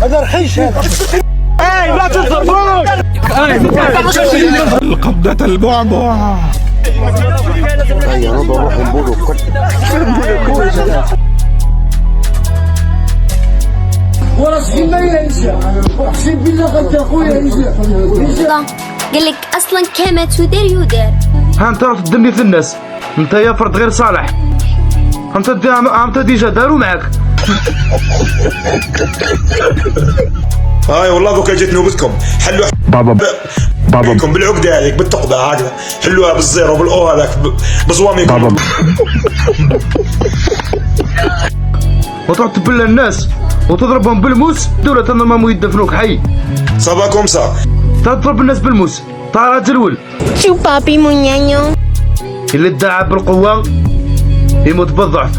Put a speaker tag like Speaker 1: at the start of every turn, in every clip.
Speaker 1: هذا رخيص هذا. اي لا تضربوش.
Speaker 2: القبضة البعبع.
Speaker 1: وراسي ما ينسى. اقسم بالله قد اخويا ينسى.
Speaker 3: قال لك اصلا كما تدير يدير.
Speaker 4: ها انت راك تدني في الناس، انت يا فرد غير صالح. انت ديجا داروا معاك.
Speaker 2: هاي والله دوكا جات نوبتكم، حلوا
Speaker 4: بابا
Speaker 2: بابا بالعقده هذيك بالثقبه هكذا، حلوها بالزيرو بالاو هذاك بزواميكم
Speaker 4: بابا. وتروح تبلى الناس وتضربهم بالموس، دولة تنظمهم يدفنوك حي.
Speaker 2: صباكم صا
Speaker 4: تضرب الناس بالموس، طا راجل ول.
Speaker 3: شو بابي مونيانيو.
Speaker 4: اللي ادعى بالقوة يموت بالضعف.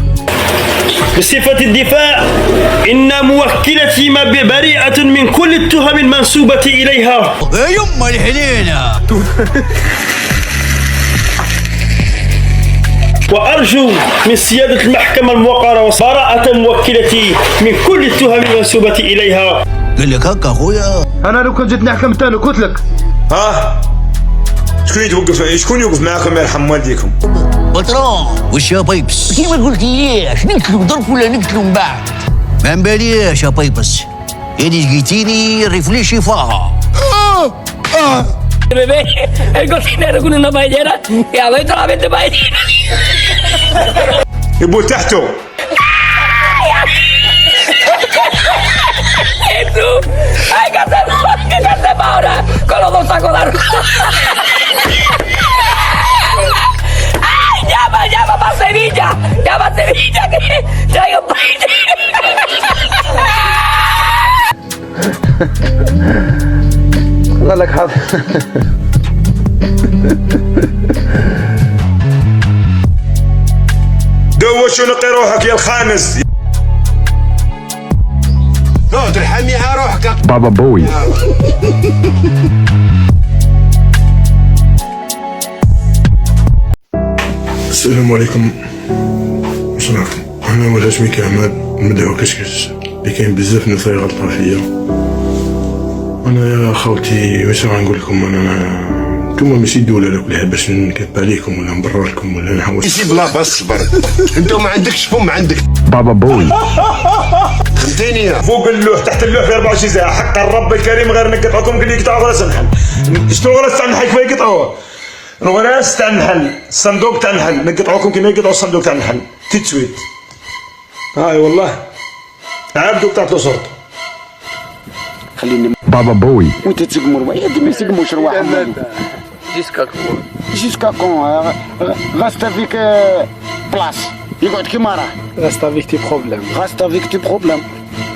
Speaker 5: بصفة الدفاع إن موكلتي بريئة من كل التهم المنسوبة إليها.
Speaker 1: يما الحنينة.
Speaker 5: وأرجو من سيادة المحكمة الموقرة براءة موكلتي من كل التهم المنسوبة إليها.
Speaker 1: قال لك هكا اخويا.
Speaker 4: انا لو كان جيت نحكم تاني قلت لك.
Speaker 2: ها شكون يوقف معاكم يرحم والديكم؟
Speaker 1: بطرون وش يا بيبس؟ كيف ما قلت ليش نقتلوا ضرب ولا نقتلوا من بعد؟ ما نباليش يا بيبس، يعني لقيتيني ريفليشي فاها.
Speaker 6: Bebé, el cocinero con una paellera y a ver solamente paellera.
Speaker 2: يبو تحته.
Speaker 6: Tú, hay que hacerlo ahora con los dos sacos de arroz. ¡Ay, llama para Sevilla! ¡Llama a Sevilla que traigo paellera!
Speaker 4: الله لك حظ.
Speaker 2: دوش ونقي روحك يا الخانس. لا ترحمي على روحك.
Speaker 4: بابا بوي.
Speaker 7: السلام عليكم. وصلاكم. انا والهاشمي كعماد مدعو كشكش اللي كاين بزاف ناس يغلطوا فيا. انا يا خوتي واش غنقول لكم، انا نتوما ماشي دولة لا كلها باش نكذب عليكم ولا نبرر لكم ولا نحوس.
Speaker 2: ماشي بلا بس صبر. انت ما عندكش فم عندك.
Speaker 4: بابا بوي.
Speaker 2: فهمتيني؟ فوق اللوح تحت اللوح في 24 ساعة، حق الرب الكريم غير نقطعكم قال لي يقطعوا غلاس النحل. شنو غلاس تاع النحل كيف يقطعوه؟ الغلاس تاع النحل، الصندوق تاع النحل، نقطعوكم كيما يقطعوا الصندوق تاع النحل، تتسويت. هاي والله. عبدو قطعت له صورته.
Speaker 1: خليني
Speaker 4: بابا بوي.
Speaker 1: وانت تسقموا يا دي ما يسقموش رواحهم. جيسكا كون غاستا فيك بلاص يقعد كيما راه.
Speaker 8: غاستا فيك تي بروبليم.
Speaker 1: غاستا فيك تي بروبليم.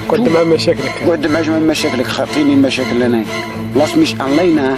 Speaker 8: قد مع مشاكلك.
Speaker 1: قد مع مشاكلك، خاطيني المشاكل انا. بلاص مش اونلاين.